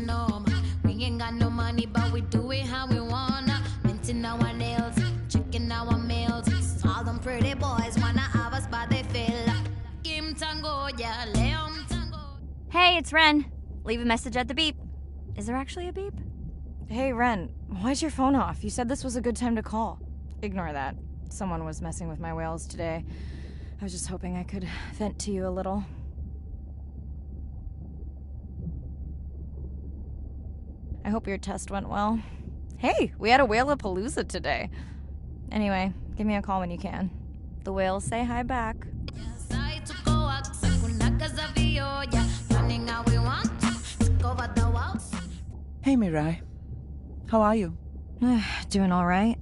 know, we ain't got no money, but we do it how we wanna. Minting our nails, checking our mails. All them pretty boys wanna have us, but they fail. Kim Tango, yeah, Leon Tango. Hey, it's Ren. Leave a message at the beep. Is there actually a beep? Hey, Ren, why's your phone off? You said this was a good time to call. Ignore that. Someone was messing with my whales today. I was just hoping I could vent to you a little. I hope your test went well. Hey, we had a whale-a-palooza today. Anyway, give me a call when you can. The whales say hi back. Hey, Mirai. How are you? Doing all right.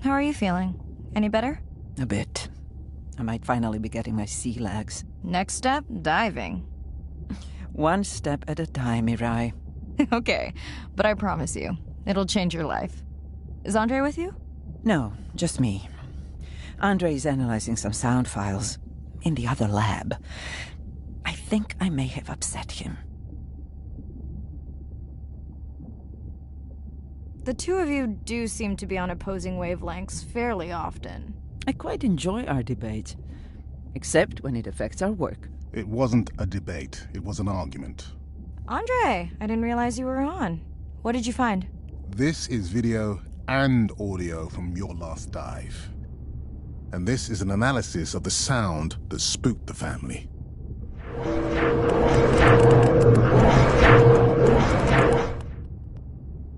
How are you feeling? Any better? A bit. I might finally be getting my sea legs. Next step, diving. One step at a time, Mirai. Okay, but I promise you, it'll change your life. Is Andre with you? No, just me. Andre is analyzing some sound files in the other lab. I think I may have upset him. The two of you do seem to be on opposing wavelengths fairly often. I quite enjoy our debate, except when it affects our work. It wasn't a debate, it was an argument. Andre, I didn't realize you were on. What did you find? This is video and audio from your last dive. And this is an analysis of the sound that spooked the family.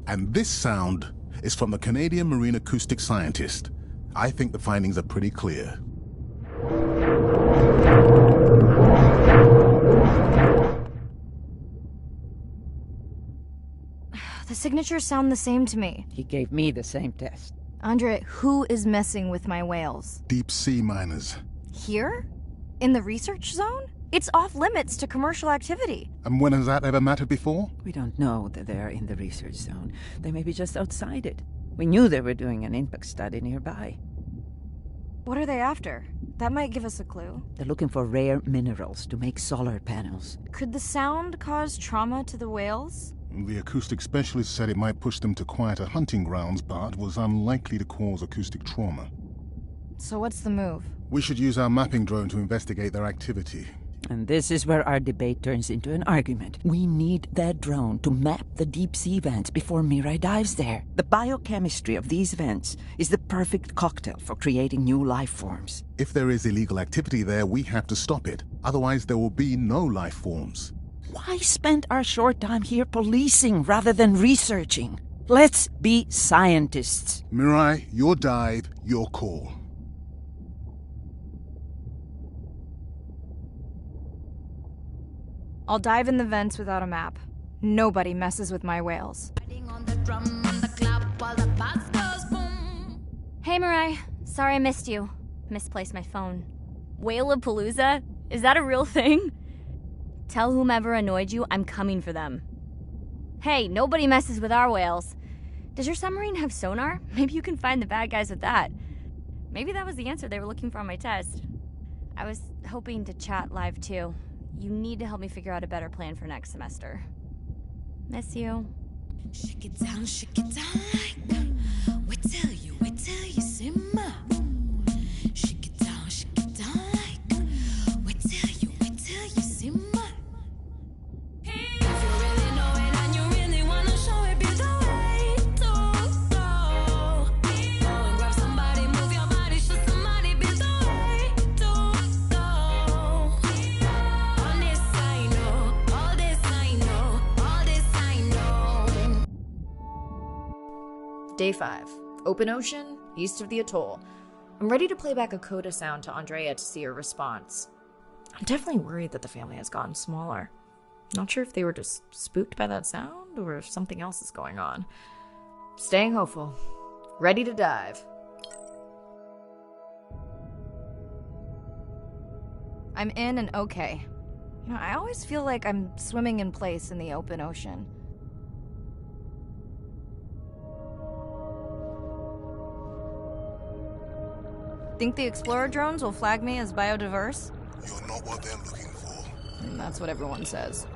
And this sound is from the Canadian marine acoustic scientist. I think the findings are pretty clear. The signatures sound the same to me. He gave me the same test. Andre, who is messing with my whales? Deep sea miners. Here? In the research zone? It's off limits to commercial activity. And when has that ever mattered before? We don't know that they're in the research zone. They may be just outside it. We knew they were doing an impact study nearby. What are they after? That might give us a clue. They're looking for rare minerals to make solar panels. Could the sound cause trauma to the whales? The acoustic specialist said it might push them to quieter hunting grounds, but was unlikely to cause acoustic trauma. So what's the move? We should use our mapping drone to investigate their activity. And this is where our debate turns into an argument. We need that drone to map the deep sea vents before Mirai dives there. The biochemistry of these vents is the perfect cocktail for creating new life forms. If there is illegal activity there, we have to stop it. Otherwise, there will be no life forms. Why spend our short time here policing rather than researching? Let's be scientists. Mirai, your dive, your call. I'll dive in the vents without a map. Nobody messes with my whales. Hey, Mirai. Sorry I missed you. Misplaced my phone. Whale-a-palooza? Is that a real thing? Tell whomever annoyed you I'm coming for them. Hey, nobody messes with our whales. Does your submarine have sonar? Maybe you can find the bad guys with that. Maybe that was the answer they were looking for on my test. I was hoping to chat live too. You need to help me figure out a better plan for next semester. Miss you. Shake it down like that. Wait till you simmer. Shake it down like that. Wait till you simmer. If you really know it and you really wanna show it, be the way to go. Go and grab somebody, move your body, show somebody, be the way to go. On this I know, all this I know, all this I know. Day 5. Open ocean, east of the atoll. I'm ready to play back a coda sound to Andrea to see her response. I'm definitely worried that the family has gotten smaller. Not sure if they were just spooked by that sound or if something else is going on. Staying hopeful. Ready to dive. I'm in and okay. I always feel like I'm swimming in place in the open ocean. Think the Explorer drones will flag me as biodiverse? You're not what they're looking for. That's what everyone says.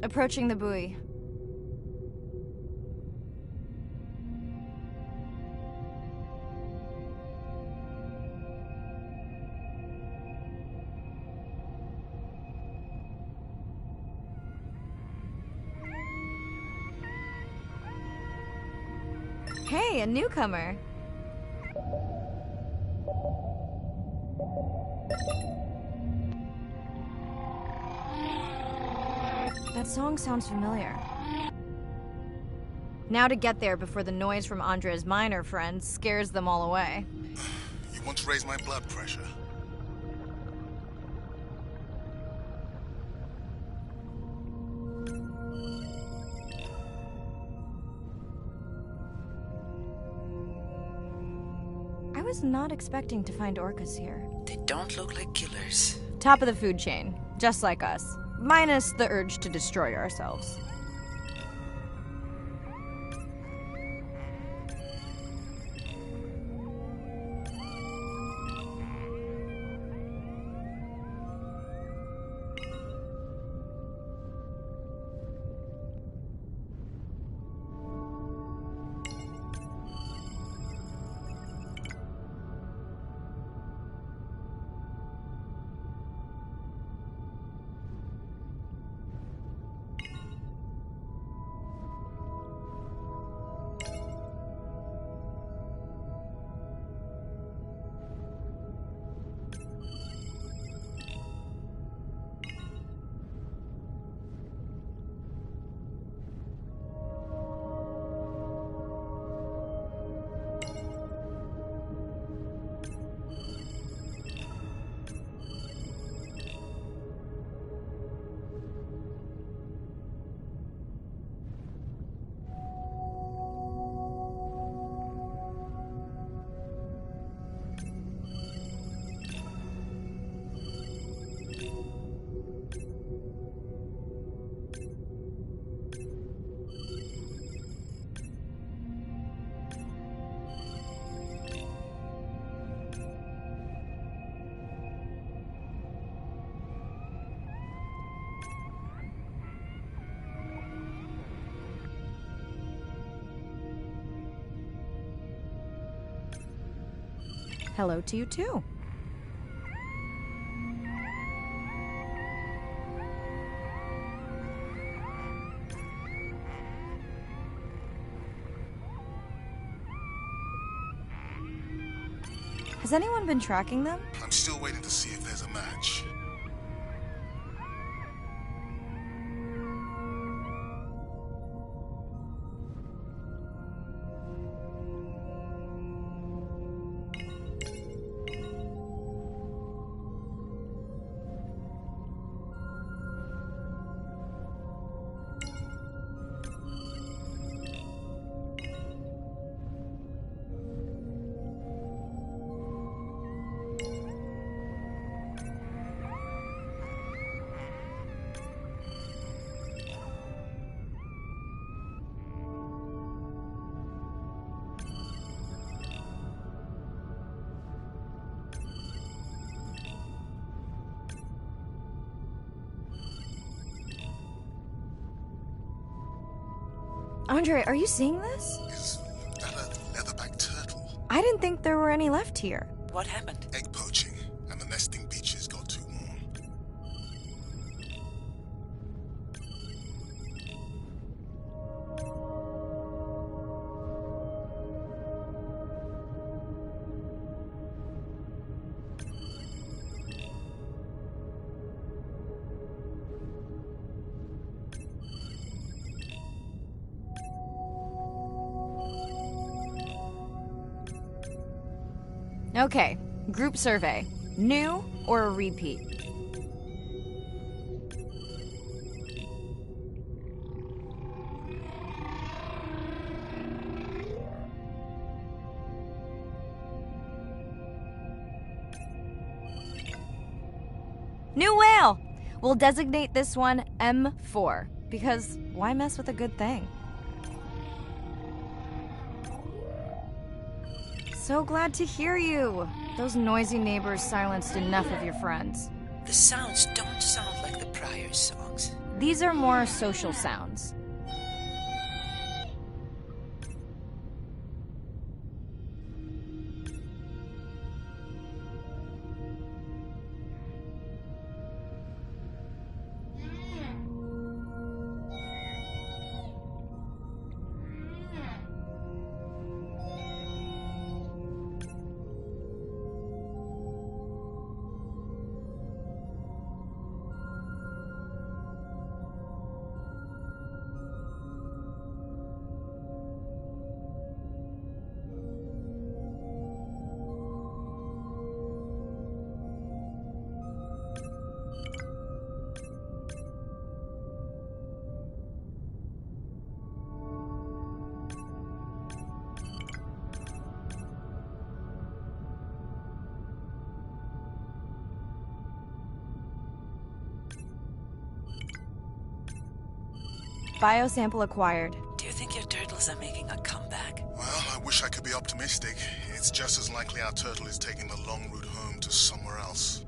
Approaching the buoy. Hey, a newcomer. That song sounds familiar. Now to get there before the noise from Andrea's minor friends scares them all away. You want to raise my blood pressure? I was not expecting to find orcas here. They don't look like killers. Top of the food chain, just like us. Minus the urge to destroy ourselves. Hello to you too. Has anyone been tracking them? I'm still waiting to see if there's a match. Andre, are you seeing this? Is that a leatherback turtle? I didn't think there were any left here. What happened? Egg poaching, and the nesting beaches got too warm. Okay, group survey. New or a repeat? New whale! We'll designate this one M4, because why mess with a good thing? So glad to hear you. Those noisy neighbors silenced enough of your friends. The sounds don't sound like the prior songs. These are more social sounds. Biosample acquired. Do you think your turtles are making a comeback? Well, I wish I could be optimistic. It's just as likely our turtle is taking the long route home to somewhere else.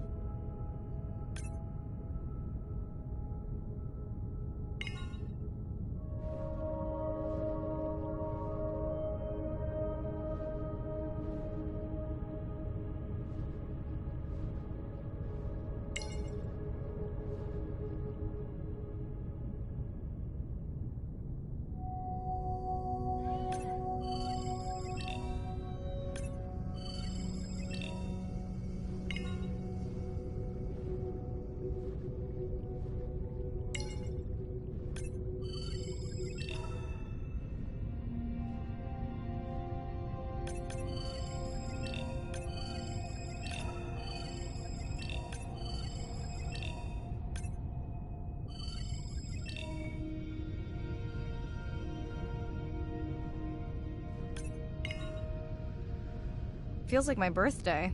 Feels like my birthday.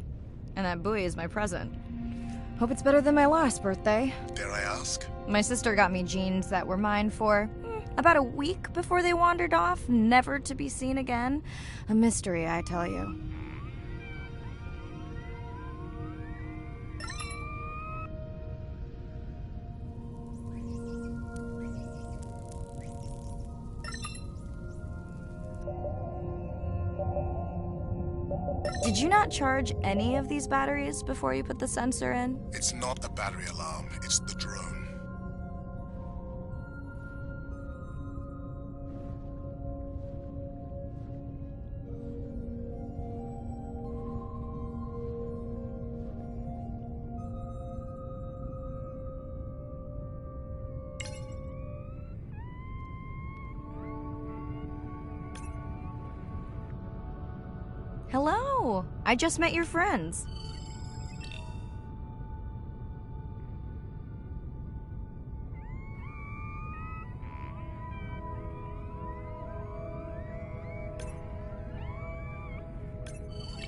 And that buoy is my present. Hope it's better than my last birthday. Dare I ask? My sister got me jeans that were mine for about a week before they wandered off, never to be seen again. A mystery, I tell you. Did you not charge any of these batteries before you put the sensor in? It's not a battery alarm, it's the drone. Hello! I just met your friends.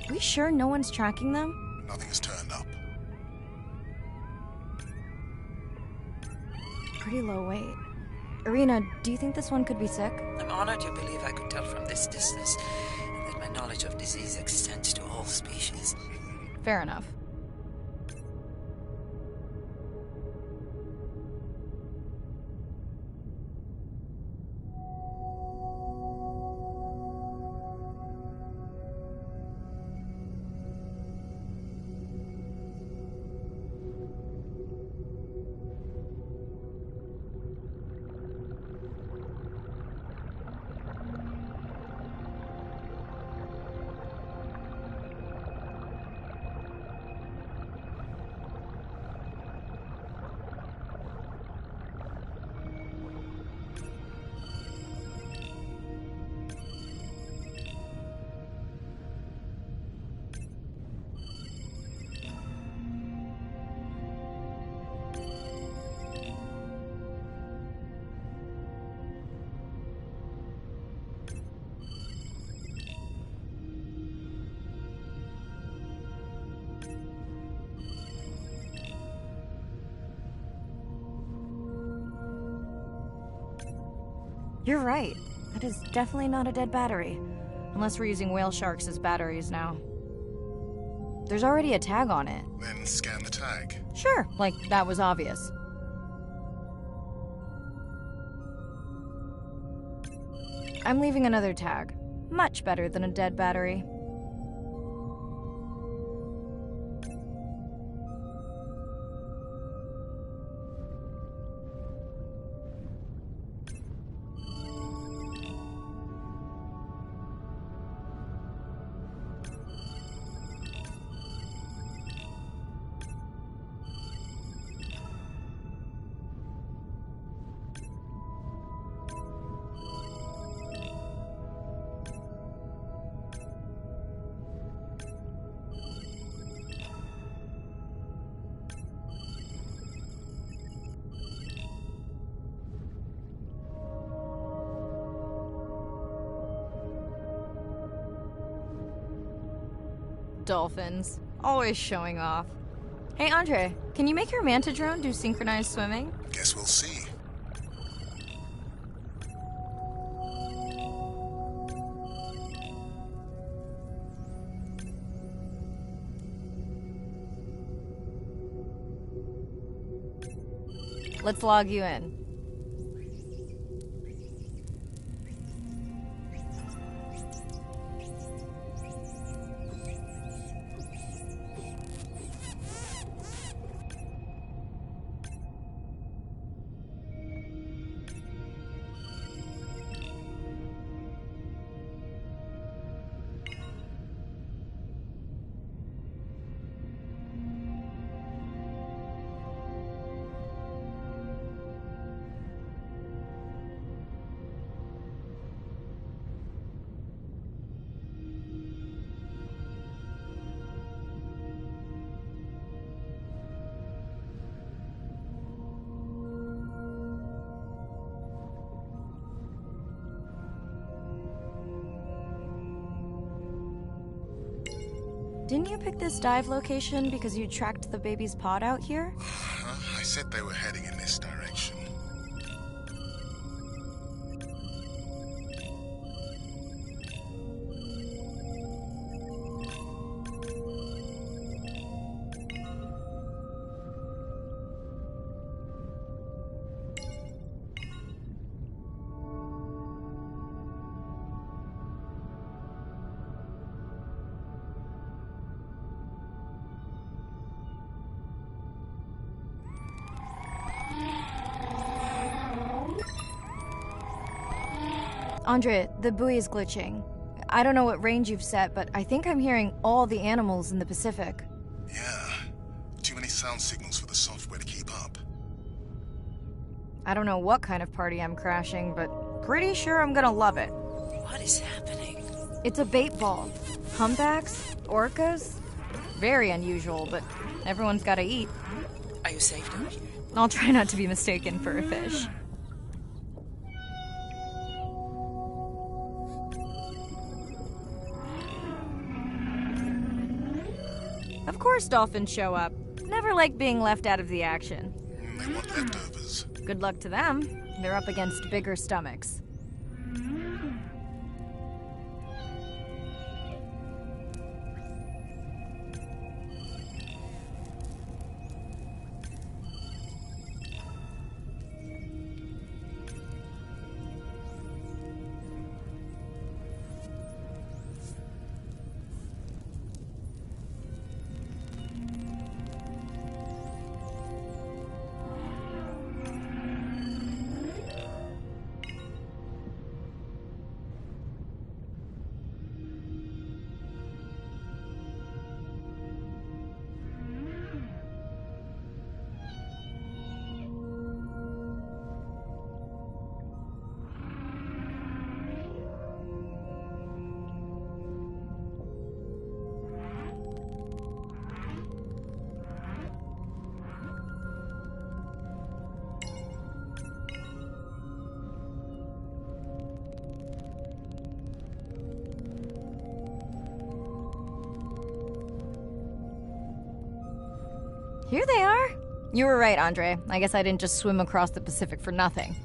Are we sure no one's tracking them? Nothing has turned up. Pretty low weight. Irina, do you think this one could be sick? I'm honored you believe I could tell from this distance that my knowledge of disease extends to all species. Fair enough. You're right. That is definitely not a dead battery. Unless we're using whale sharks as batteries now. There's already a tag on it. Then scan the tag. Sure, like that was obvious. I'm leaving another tag. Much better than a dead battery. Dolphins. Always showing off. Hey, Andre, can you make your manta drone do synchronized swimming? Guess we'll see. Let's log you in. Didn't you pick this dive location because you tracked the baby's pod out here? I said they were heading in this direction. Andre, the buoy is glitching. I don't know what range you've set, but I think I'm hearing all the animals in the Pacific. Yeah. Too many sound signals for the software to keep up. I don't know what kind of party I'm crashing, but pretty sure I'm gonna love it. What is happening? It's a bait ball. Humpbacks? Orcas? Very unusual, but everyone's gotta eat. Are you safe down here? I'll try not to be mistaken for a fish. Of course dolphins show up. Never like being left out of the action. They want leftovers. Good luck to them. They're up against bigger stomachs. Here they are. You were right, Andre. I guess I didn't just swim across the Pacific for nothing.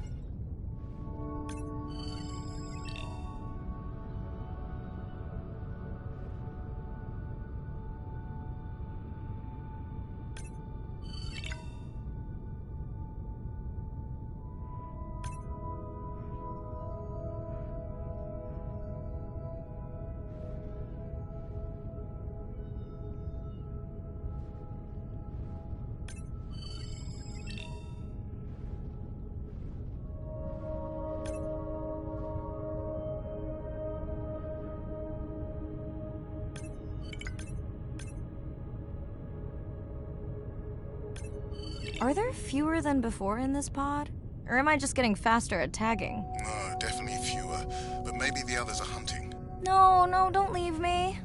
Are there fewer than before in this pod? Or am I just getting faster at tagging? No, definitely fewer, but maybe the others are hunting. No, don't leave me.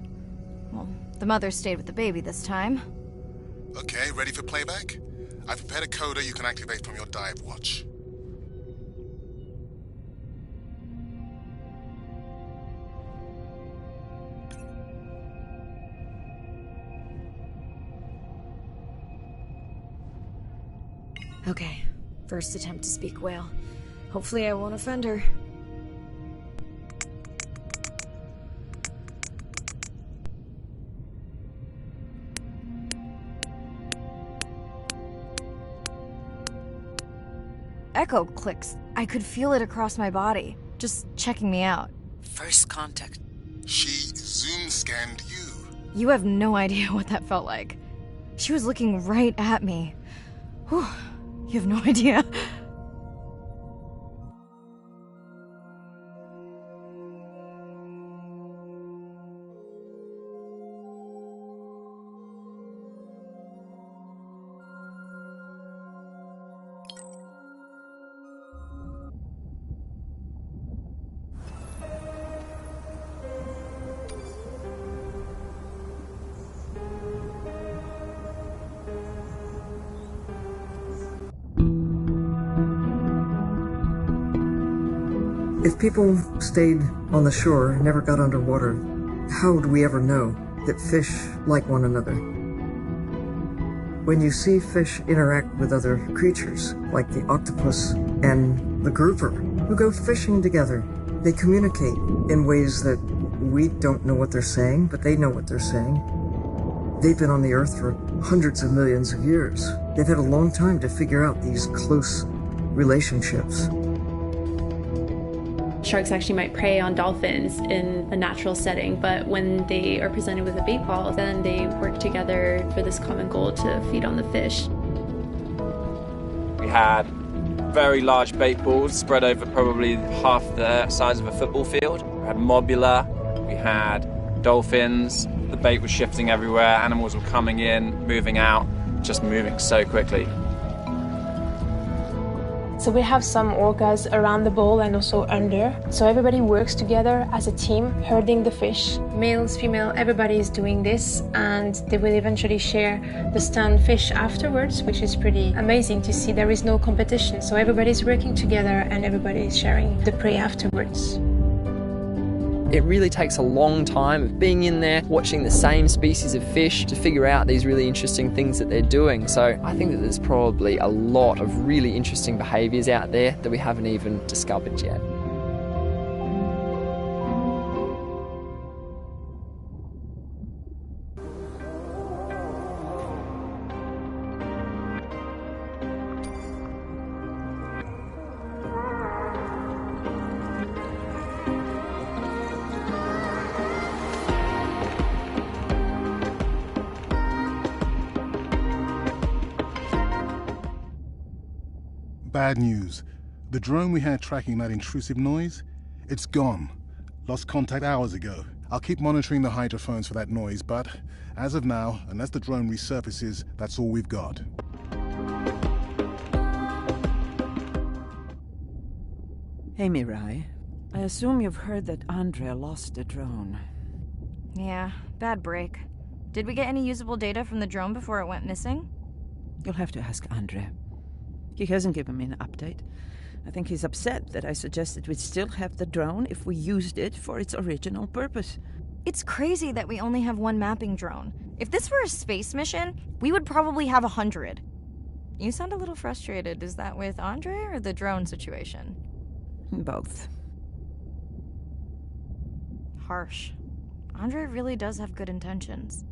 Well, the mother stayed with the baby this time. Okay, ready for playback? I've prepared a coder you can activate from your dive watch. Okay, first attempt to speak whale. Hopefully I won't offend her. Echo clicks. I could feel it across my body, just checking me out. First contact. She zoom scanned you. You have no idea what that felt like. She was looking right at me. Whew, you have no idea. If people stayed on the shore and never got underwater, how would we ever know that fish like one another? When you see fish interact with other creatures, like the octopus and the grouper, who go fishing together, they communicate in ways that we don't know what they're saying, but they know what they're saying. They've been on the earth for hundreds of millions of years. They've had a long time to figure out these close relationships. Sharks actually might prey on dolphins in a natural setting, but when they are presented with a bait ball, then they work together for this common goal to feed on the fish. We had very large bait balls spread over probably half the size of a football field. We had mobula, we had dolphins, the bait was shifting everywhere, animals were coming in, moving out, just moving so quickly. So we have some orcas around the bowl and also under. So everybody works together as a team, herding the fish. Males, female, everybody is doing this, and they will eventually share the stunned fish afterwards, which is pretty amazing to see. There is no competition, so everybody's working together and everybody is sharing the prey afterwards. It really takes a long time of being in there, watching the same species of fish to figure out these really interesting things that they're doing. So I think that there's probably a lot of really interesting behaviours out there that we haven't even discovered yet. Bad news. The drone we had tracking that intrusive noise, it's gone. Lost contact hours ago. I'll keep monitoring the hydrophones for that noise, but as of now, unless the drone resurfaces, that's all we've got. Hey, Mirai. I assume you've heard that Andrea lost the drone. Yeah, bad break. Did we get any usable data from the drone before it went missing? You'll have to ask Andrea. He hasn't given me an update. I think he's upset that I suggested we'd still have the drone if we used it for its original purpose. It's crazy that we only have one mapping drone. If this were a space mission, we would probably have 100. You sound a little frustrated. Is that with Andre or the drone situation? Both. Harsh. Andre really does have good intentions.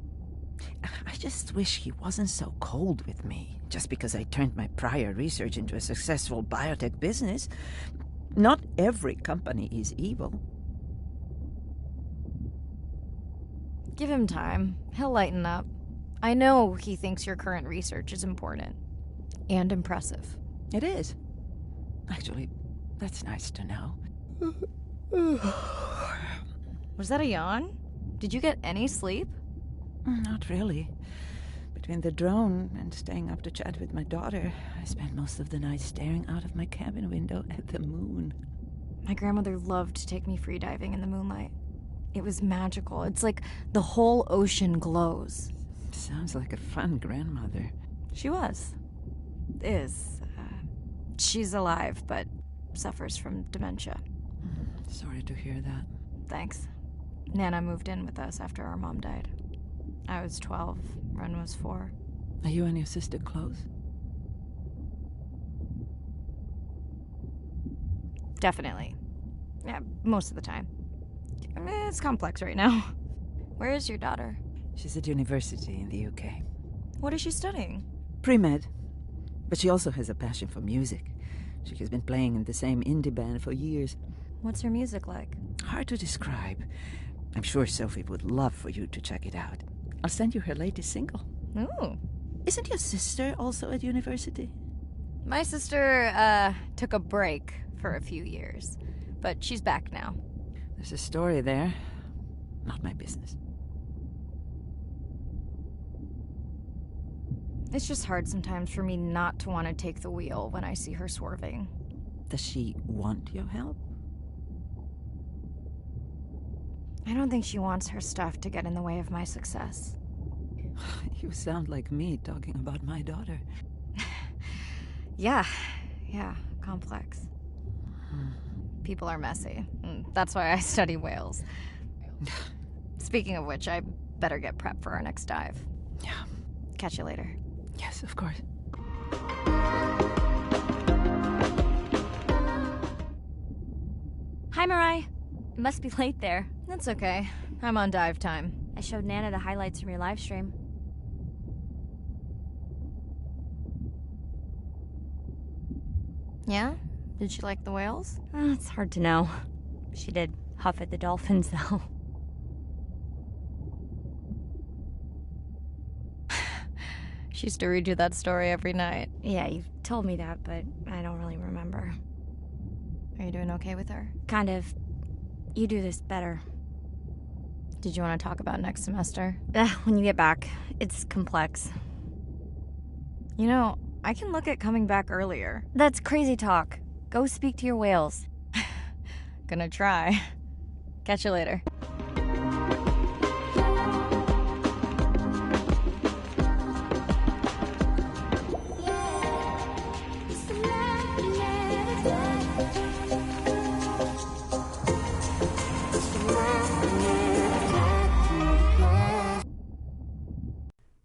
I just wish he wasn't so cold with me, just because I turned my prior research into a successful biotech business. Not every company is evil. Give him time. He'll lighten up. I know he thinks your current research is important. And impressive. It is. Actually, that's nice to know. Was that a yawn? Did you get any sleep? Not really. Between the drone and staying up to chat with my daughter, I spent most of the night staring out of my cabin window at the moon. My grandmother loved to take me free diving in the moonlight. It was magical. It's like the whole ocean glows. Sounds like a fun grandmother. She was. Is. She's alive, but suffers from dementia. Sorry to hear that. Thanks. Nana moved in with us after our mom died. I was 12, Ren was 4. Are you and your sister close? Definitely. Yeah, most of the time. It's complex right now. Where is your daughter? She's at university in the UK. What is she studying? Pre-med. But she also has a passion for music. She has been playing in the same indie band for years. What's her music like? Hard to describe. I'm sure Sophie would love for you to check it out. I'll send you her latest single. Ooh. Isn't your sister also at university? My sister, took a break for a few years. But she's back now. There's a story there. Not my business. It's just hard sometimes for me not to want to take the wheel when I see her swerving. Does she want your help? I don't think she wants her stuff to get in the way of my success. You sound like me talking about my daughter. Yeah, complex. People are messy. That's why I study whales. Speaking of which, I better get prepped for our next dive. Yeah. Catch you later. Yes, of course. Hi, Mirai. It must be late there. That's okay. I'm on dive time. I showed Nana the highlights from your live stream. Yeah? Did she like the whales? It's hard to know. She did huff at the dolphins, though. She used to read you that story every night. Yeah, you've told me that, but I don't really remember. Are you doing okay with her? Kind of. You do this better. Did you want to talk about next semester? When you get back. It's complex. You know, I can look at coming back earlier. That's crazy talk. Go speak to your whales. Gonna try. Catch you later.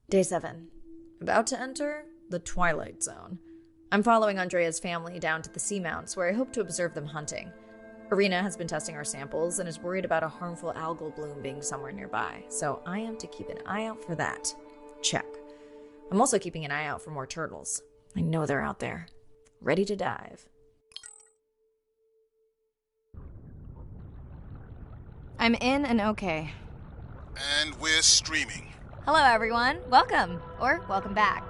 Day 7. About to enter the Twilight Zone. I'm following Andrea's family down to the seamounts, where I hope to observe them hunting. Irina has been testing our samples and is worried about a harmful algal bloom being somewhere nearby, so I am to keep an eye out for that. Check. I'm also keeping an eye out for more turtles. I know they're out there, ready to dive. I'm in and okay. And we're streaming. Hello, everyone. Welcome, or welcome back.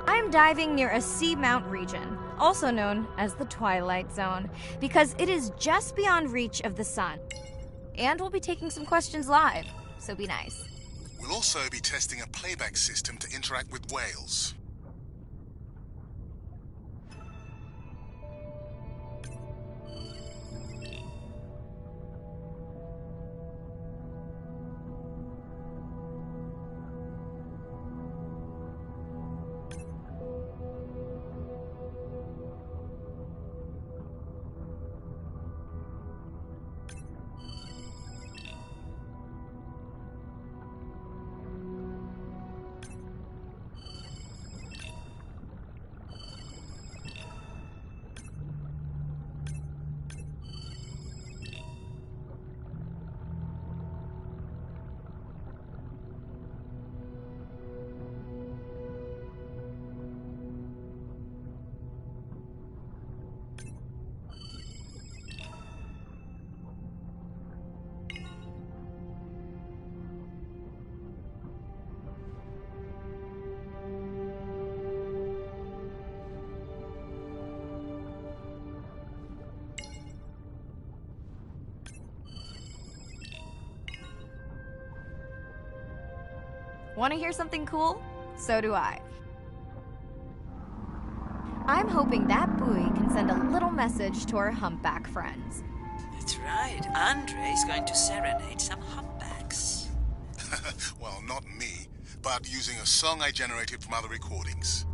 I'm diving near a seamount region, also known as the Twilight Zone, because it is just beyond reach of the sun. And we'll be taking some questions live, so be nice. We'll also be testing a playback system to interact with whales. Want to hear something cool? So do I. I'm hoping that buoy can send a little message to our humpback friends. That's right. Andre's going to serenade some humpbacks. Well, not me, but using a song I generated from other recordings.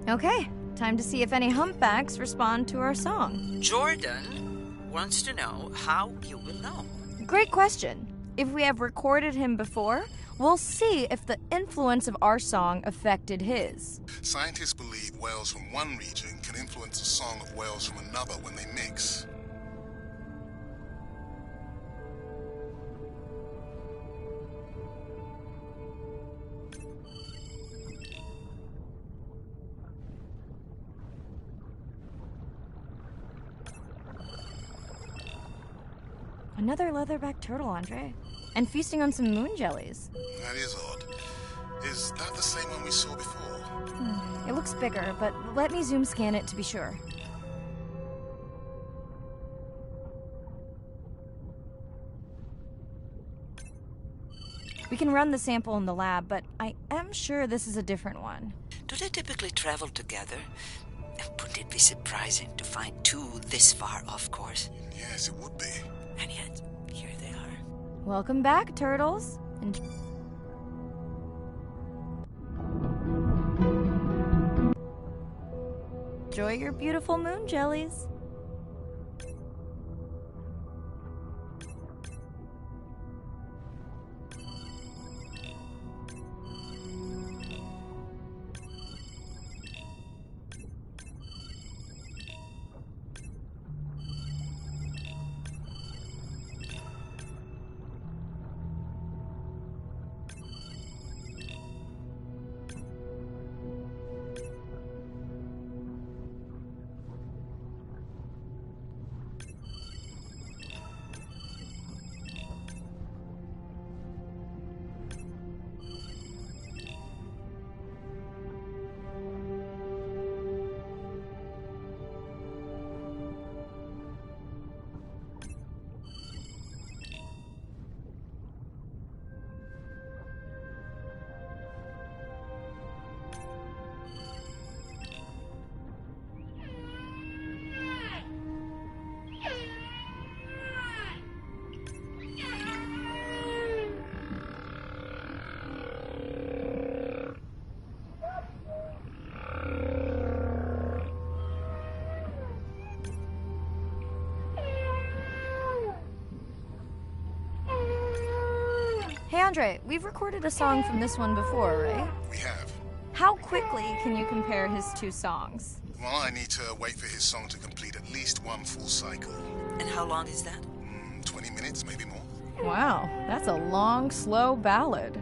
Okay, time to see if any humpbacks respond to our song. Jordan wants to know how you will know. Great question. If we have recorded him before, we'll see if the influence of our song affected his. Scientists believe whales from one region can influence the song of whales from another when they mix. Another leatherback turtle, Andre. And feasting on some moon jellies. That is odd. Is that the same one we saw before? It looks bigger, but let me zoom scan it to be sure. We can run the sample in the lab, but I am sure this is a different one. Do they typically travel together? Wouldn't it be surprising to find two this far off course? Yes, it would be. And yet, here they are. Welcome back, turtles. Enjoy your beautiful moon jellies. Hey, Andre, we've recorded a song from this one before, right? We have. How quickly can you compare his two songs? Well, I need to wait for his song to complete at least one full cycle. And how long is that? 20 minutes, maybe more. Wow, that's a long, slow ballad.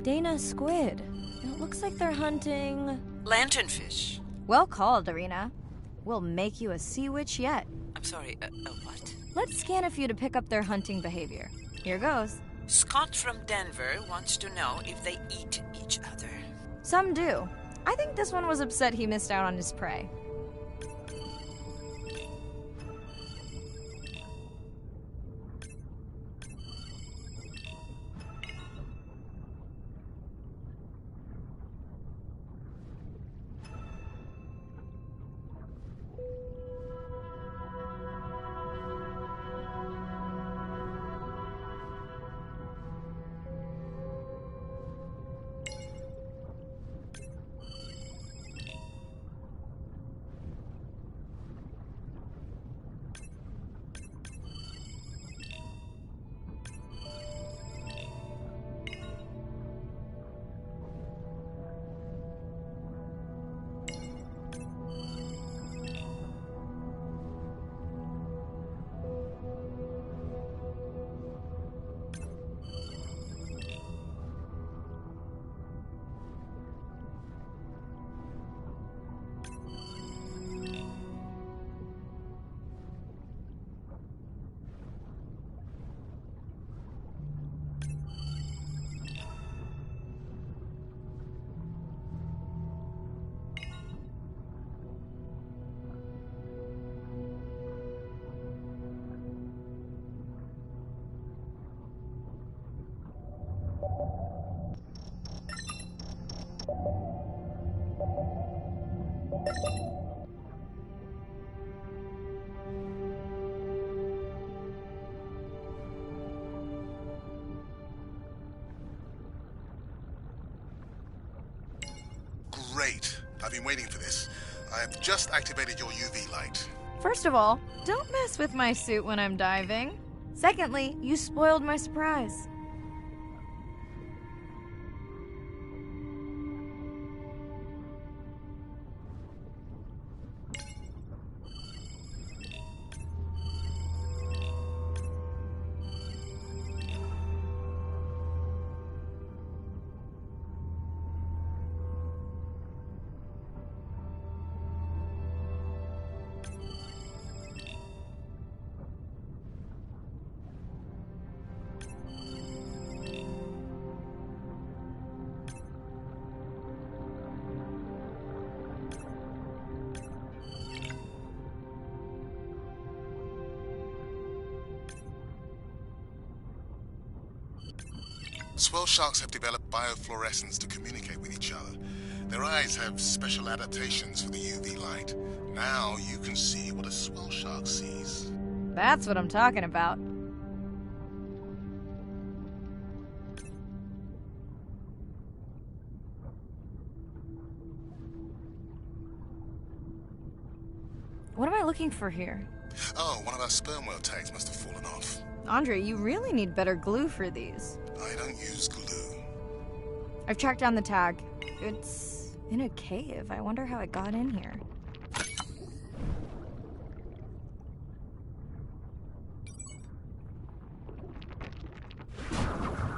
Dana squid. It looks like they're hunting... Lanternfish. Well called, Arena. We'll make you a sea witch yet. I'm sorry, what? Let's scan a few to pick up their hunting behavior. Here goes. Scott from Denver wants to know if they eat each other. Some do. I think this one was upset he missed out on his prey. I've been waiting for this. I have just activated your UV light. First of all, don't mess with my suit when I'm diving. Secondly, you spoiled my surprise. Swell sharks have developed biofluorescence to communicate with each other. Their eyes have special adaptations for the UV light. Now you can see what a swell shark sees. That's what I'm talking about. What am I looking for here? Oh, one of our sperm whale tags must have fallen off. Andre, you really need better glue for these. I don't use glue. I've tracked down the tag. It's in a cave. I wonder how it got in here.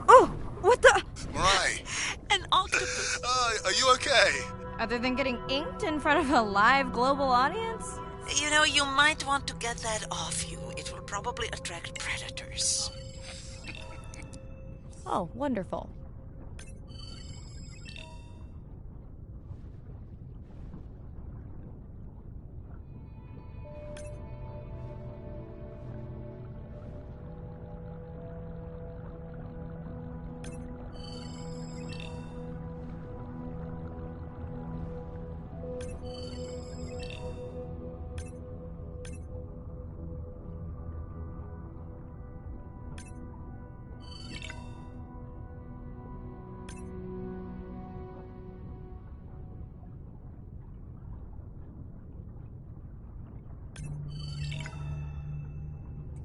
Oh! What the? Mirai! An octopus! Are you okay? Other than getting inked in front of a live global audience? You know, you might want to get that off you. It will probably attract predators. Oh, wonderful.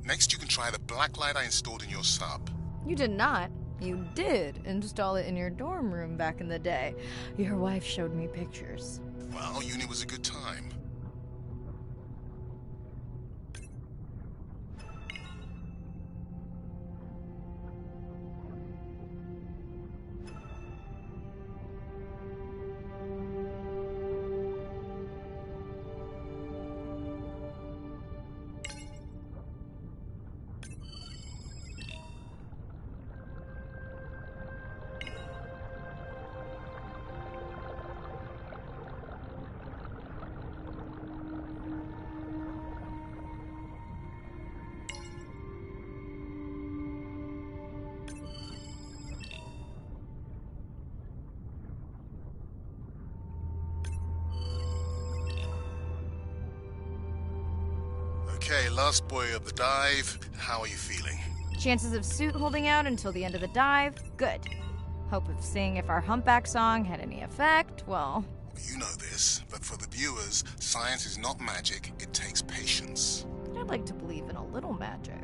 Next, you can try the black light I installed in your sub. You did not. You did install it in your dorm room back in the day. Your wife showed me pictures. Well, uni was a good time. Okay, last boy of the dive. How are you feeling? Chances of suit holding out until the end of the dive? Good. Hope of seeing if our humpback song had any effect? Well... You know this, but for the viewers, science is not magic, it takes patience. I'd like to believe in a little magic.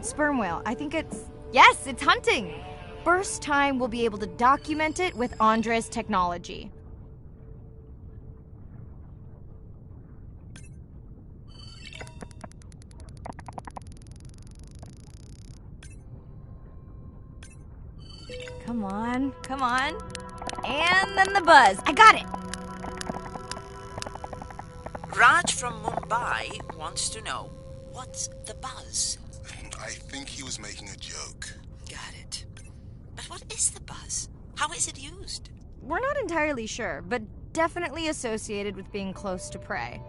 Sperm whale. I think it's... Yes, it's hunting! First time we'll be able to document it with Andre's technology. Come on, come on. And then the buzz. I got it! Raj from Mumbai wants to know, what's the buzz? I think he was making a joke. Got it. But what is the buzz? How is it used? We're not entirely sure, but definitely associated with being close to prey.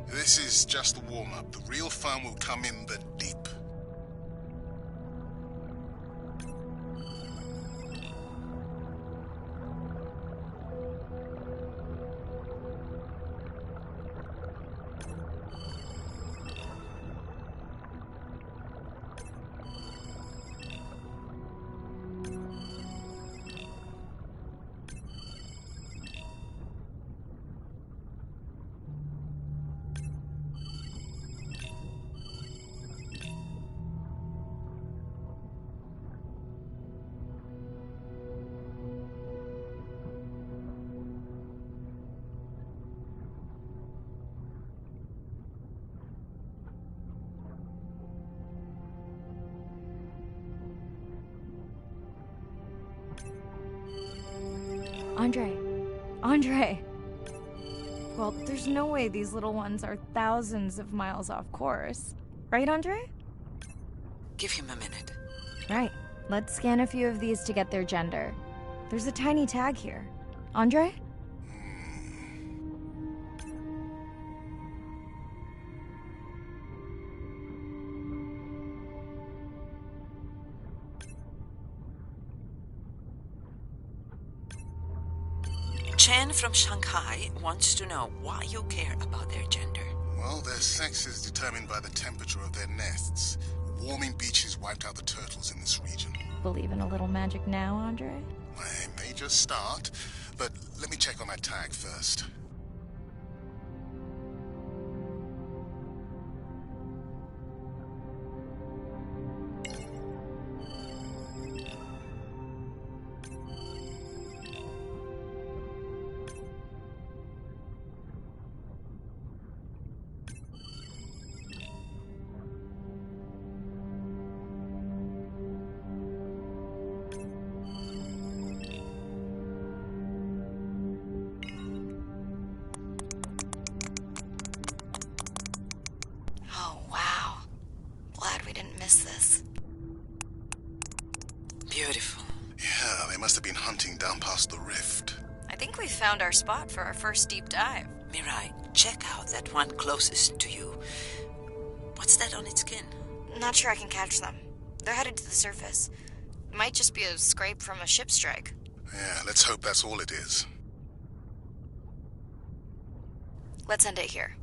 This is just the warm-up. The real fun will come in the deep. Andre! Well, there's no way these little ones are thousands of miles off course. Right, Andre? Give him a minute. Right. Let's scan a few of these to get their gender. There's a tiny tag here. Andre? Chen from Shanghai wants to know why you care about their gender. Well, their sex is determined by the temperature of their nests. Warming beaches wiped out the turtles in this region. Believe in a little magic now, Andre? I may just start, but let me check on that tag first. This. Beautiful. Yeah, they must have been hunting down past the rift. I think we found our spot for our first deep dive. Mirai, check out that one closest to you. What's that on its skin? Not sure I can catch them. They're headed to the surface. It might just be a scrape from a ship strike. Yeah, let's hope that's all it is. Let's end it here.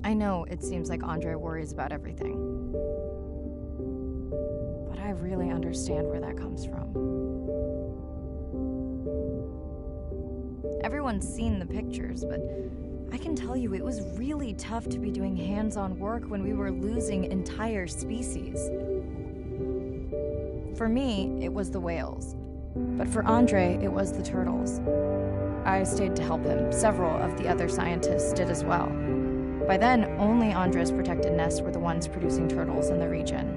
I know it seems like Andre worries about everything. But I really understand where that comes from. Everyone's seen the pictures, but I can tell you it was really tough to be doing hands-on work when we were losing entire species. For me, it was the whales. But for Andre, it was the turtles. I stayed to help him. Several of the other scientists did as well. By then, only Andre's protected nests were the ones producing turtles in the region.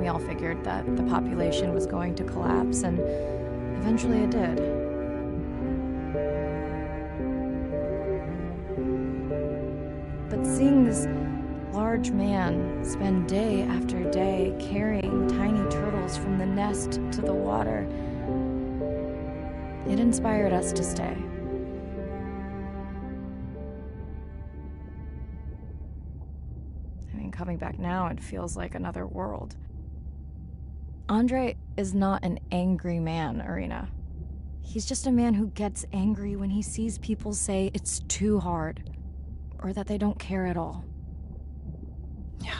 We all figured that the population was going to collapse, and eventually it did. But seeing this large man spend day after day carrying tiny turtles from the nest to the water, it inspired us to stay. Coming back now, it feels like another world. Andre is not an angry man, Irina. He's just a man who gets angry when he sees people say it's too hard, or that they don't care at all. Yeah.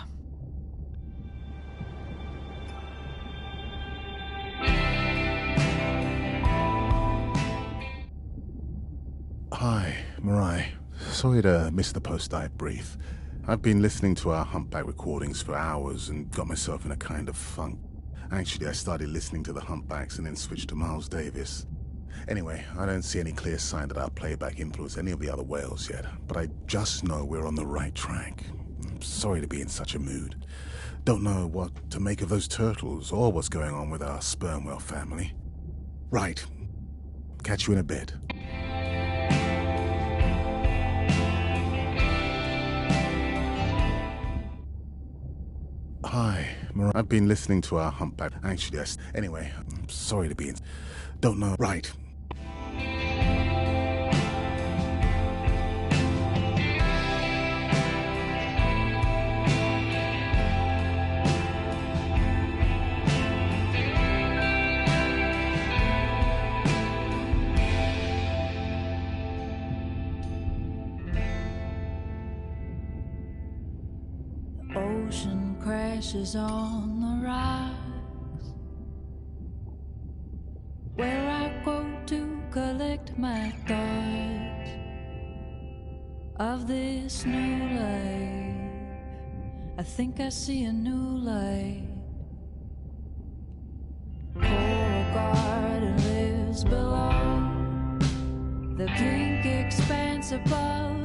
Hi, Mirai. Sorry to miss the post-dive brief. I've been listening to our humpback recordings for hours and got myself in a kind of funk. Actually, I started listening to the Humpbacks and then switched to Miles Davis. Anyway, I don't see any clear sign that our playback influenced any of the other whales yet, but I just know we're on the right track. I'm sorry to be in such a mood. Don't know what to make of those turtles or what's going on with our sperm whale family. Right. Catch you in a bit. Hi, I've been listening to our Humpback. Actually, yes. Anyway, I'm sorry to be in. Don't know. Right. Ocean crashes on the rocks, where I go to collect my thoughts of this new life. I think I see a new light. Coral garden lives below the pink expanse above.